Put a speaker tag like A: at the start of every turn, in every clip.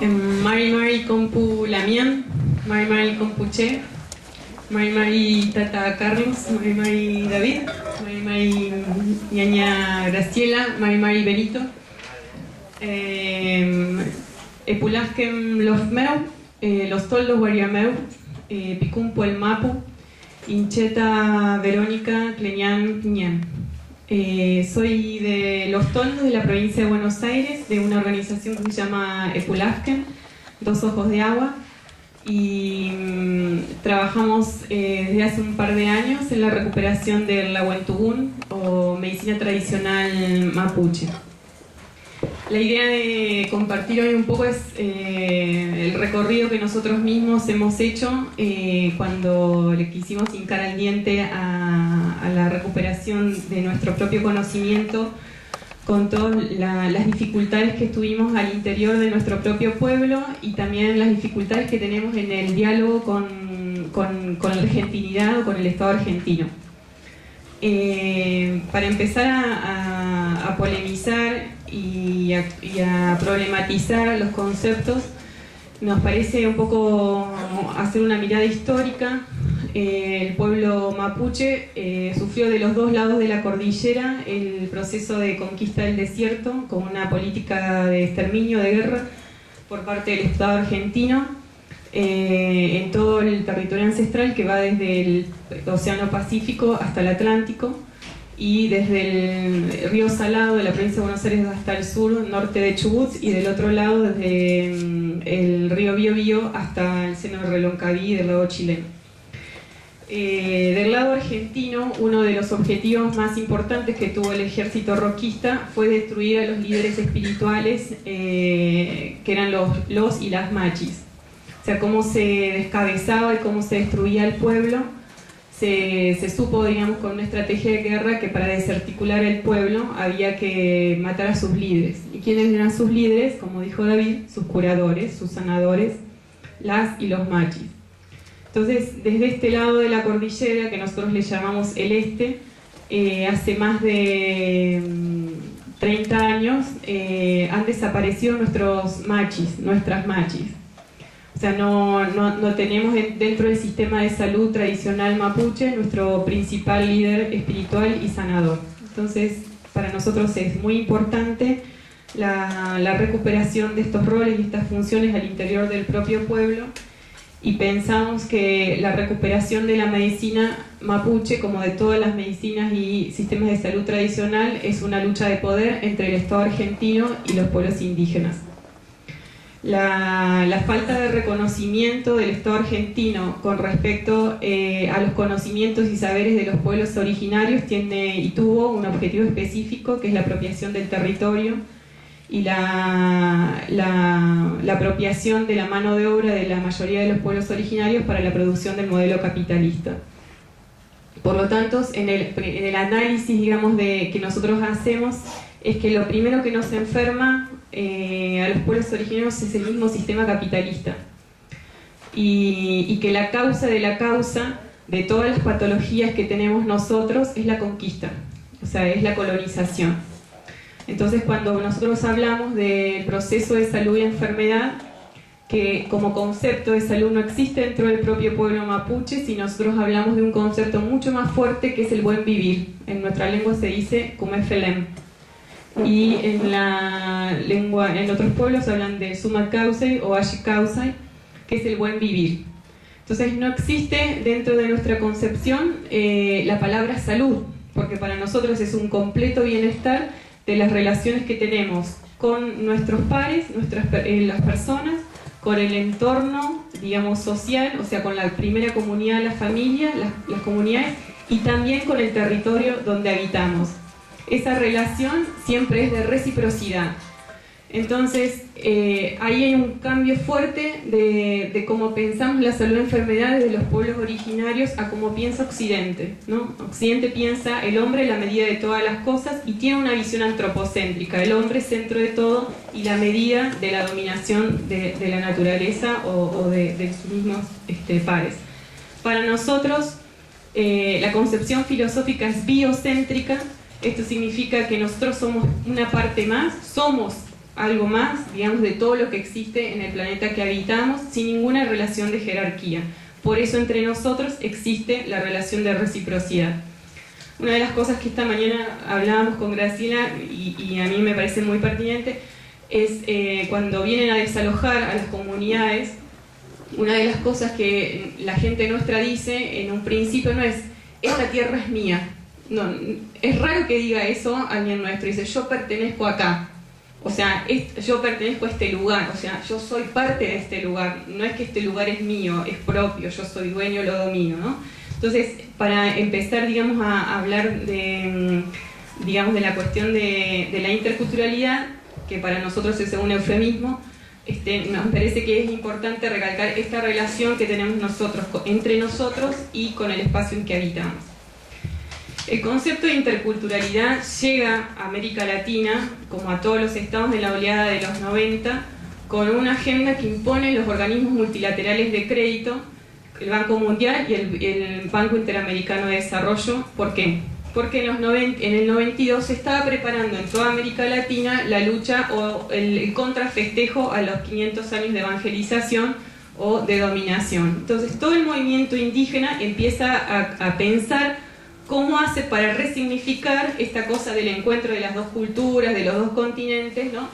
A: Mari Compu Lamián, Mari Compu Che, Mari Tata Carlos, Mari David, Mari Ñaña Graciela, Mari Benito, Epulasquem los Meu, los Toldos Guariameu, Picumpo el Mapu, Incheta Verónica Cleñán Piñán. Soy de Los Toldos, de la provincia de Buenos Aires, de una organización que se llama Epulasquem, Dos Ojos de Agua, y trabajamos desde hace un par de años en la recuperación del Lahuentugún o medicina tradicional mapuche. La idea de compartir hoy un poco es el recorrido que nosotros mismos hemos hecho cuando le quisimos hincar al diente a la recuperación de nuestro propio conocimiento, con todas las dificultades que tuvimos al interior de nuestro propio pueblo y también las dificultades que tenemos en el diálogo con la argentinidad o con el Estado argentino. Para empezar a polemizar y a problematizar los conceptos, nos parece un poco hacer una mirada histórica. El pueblo mapuche sufrió de los dos lados de la cordillera el proceso de conquista del desierto con una política de exterminio, de guerra por parte del Estado argentino en todo el territorio ancestral que va desde el Océano Pacífico hasta el Atlántico y desde el río Salado de la provincia de Buenos Aires hasta el sur, norte de Chubut, y del otro lado desde el río Biobío hasta el seno del Reloncaví del lado chileno. Del lado argentino, uno de los objetivos más importantes que tuvo el ejército roquista fue destruir a los líderes espirituales que eran los y las machis. O sea, cómo se descabezaba y cómo se destruía el pueblo. Se supo, digamos, con una estrategia de guerra que para desarticular el pueblo había que matar a sus líderes. ¿Y quiénes eran sus líderes? Como dijo David, sus curadores, sus sanadores, las y los machis. Entonces, desde este lado de la cordillera, que nosotros le llamamos el este, hace más de 30 años han desaparecido nuestros machis, nuestras machis. O sea, no tenemos dentro del sistema de salud tradicional mapuche nuestro principal líder espiritual y sanador. Entonces, para nosotros es muy importante la recuperación de estos roles y estas funciones al interior del propio pueblo, y pensamos que la recuperación de la medicina mapuche, como de todas las medicinas y sistemas de salud tradicional, es una lucha de poder entre el Estado argentino y los pueblos indígenas. La falta de reconocimiento del Estado argentino con respecto a los conocimientos y saberes de los pueblos originarios tiene y tuvo un objetivo específico, que es la apropiación del territorio y la apropiación de la mano de obra de la mayoría de los pueblos originarios para la producción del modelo capitalista. Por lo tanto, en el análisis, digamos, que nosotros hacemos, es que lo primero que nos enferma a los pueblos originarios es el mismo sistema capitalista, y que la causa de todas las patologías que tenemos nosotros es la conquista, o sea, es la colonización. Entonces, cuando nosotros hablamos del proceso de salud y enfermedad, que como concepto de salud no existe dentro del propio pueblo mapuche, si nosotros hablamos de un concepto mucho más fuerte, que es el buen vivir. En nuestra lengua se dice kumefelem, y en otros pueblos hablan de suma causai o ashi causai, que es el buen vivir. Entonces, no existe dentro de nuestra concepción la palabra salud, porque para nosotros es un completo bienestar de las relaciones que tenemos con nuestros pares, las personas, con el entorno, digamos, social, o sea, con la primera comunidad, la familia, las comunidades, y también con el territorio donde habitamos. Esa relación siempre es de reciprocidad. Entonces, ahí hay un cambio fuerte de cómo pensamos la salud y enfermedades de los pueblos originarios a cómo piensa Occidente, ¿no? Occidente piensa el hombre la medida de todas las cosas y tiene una visión antropocéntrica, el hombre centro de todo y la medida de la dominación de la naturaleza o de sus mismos pares. Para nosotros, la concepción filosófica es biocéntrica. Esto significa que nosotros somos una parte más, somos algo más, digamos, de todo lo que existe en el planeta que habitamos, sin ninguna relación de jerarquía. Por eso entre nosotros existe la relación de reciprocidad. Una de las cosas que esta mañana hablábamos con Graciela, y a mí me parece muy pertinente, es cuando vienen a desalojar a las comunidades, una de las cosas que la gente nuestra dice en un principio no es esta tierra es mía. No, es raro que diga eso alguien nuestro, dice yo pertenezco acá, o sea, yo pertenezco a este lugar, o sea, yo soy parte de este lugar, no es que este lugar es mío, es propio, yo soy dueño, lo domino, ¿no? Entonces, para empezar, digamos, a hablar de, digamos, de la cuestión de la interculturalidad, que para nosotros es un eufemismo, nos parece que es importante recalcar esta relación que tenemos nosotros, entre nosotros y con el espacio en que habitamos. El concepto de interculturalidad llega a América Latina, como a todos los estados de la oleada de los 90, con una agenda que impone los organismos multilaterales de crédito, el Banco Mundial y el Banco Interamericano de Desarrollo. ¿Por qué? Porque en el 92 se estaba preparando en toda América Latina la lucha o el contrafestejo a los 500 años de evangelización o de dominación. Entonces todo el movimiento indígena empieza a pensar cómo hace para resignificar esta cosa del encuentro de las dos culturas, de los dos continentes, ¿no?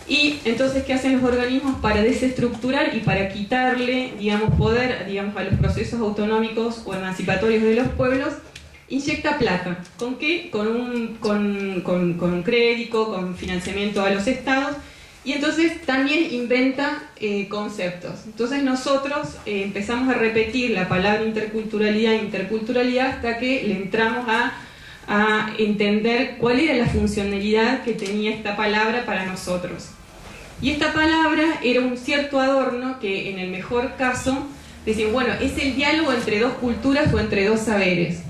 A: Y entonces, ¿qué hacen los organismos para desestructurar y para quitarle, digamos, poder, digamos, a los procesos autonómicos o emancipatorios de los pueblos? Inyecta plata. ¿Con qué? Con crédito, con financiamiento a los estados, y entonces también inventa conceptos. Entonces nosotros empezamos a repetir la palabra interculturalidad hasta que le entramos a entender cuál era la funcionalidad que tenía esta palabra para nosotros. Y esta palabra era un cierto adorno que en el mejor caso decían, bueno, es el diálogo entre dos culturas o entre dos saberes.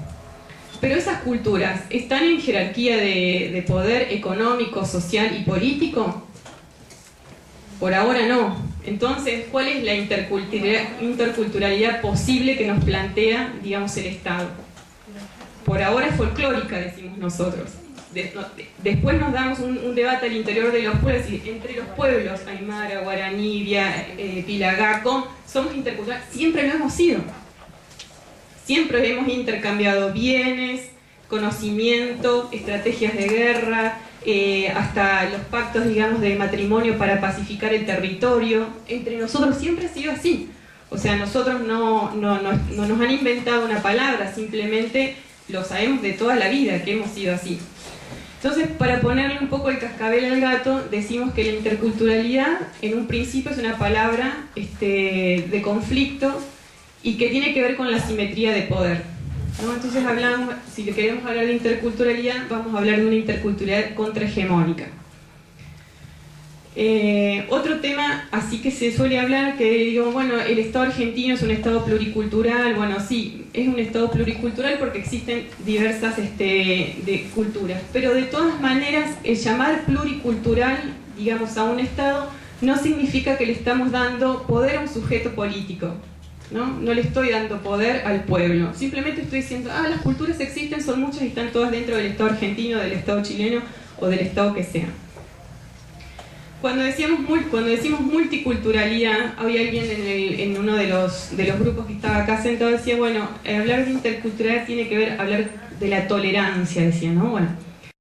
A: Pero esas culturas están en jerarquía de poder económico, social y político. Por ahora no. Entonces, ¿cuál es la interculturalidad posible que nos plantea, digamos, el Estado? Por ahora es folclórica, decimos nosotros. Después nos damos un debate al interior de los pueblos, y entre los pueblos, Aymara, Guaraní, Pilagaco, somos interculturales. Siempre lo hemos sido. Siempre hemos intercambiado bienes, conocimiento, estrategias de guerra, hasta los pactos, digamos, de matrimonio para pacificar el territorio. Entre nosotros siempre ha sido así. O sea, nosotros no nos han inventado una palabra, simplemente lo sabemos de toda la vida que hemos sido así. Entonces, para ponerle un poco el cascabel al gato, decimos que la interculturalidad en un principio es una palabra de conflicto y que tiene que ver con la simetría de poder, ¿no? Entonces hablamos, si queremos hablar de interculturalidad, vamos a hablar de una interculturalidad contrahegemónica. Otro tema así que se suele hablar, que digo, bueno, el Estado argentino es un Estado pluricultural. Bueno, sí, es un Estado pluricultural porque existen diversas de culturas, pero de todas maneras el llamar pluricultural, digamos, a un Estado no significa que le estamos dando poder a un sujeto político. No le estoy dando poder al pueblo, simplemente estoy diciendo, las culturas existen, son muchas y están todas dentro del Estado argentino, del Estado chileno o del Estado que sea. Cuando decimos multiculturalidad, había alguien en uno de los grupos que estaba acá sentado, decía, bueno, hablar de interculturalidad tiene que ver, hablar de la tolerancia, decía, ¿no? Bueno,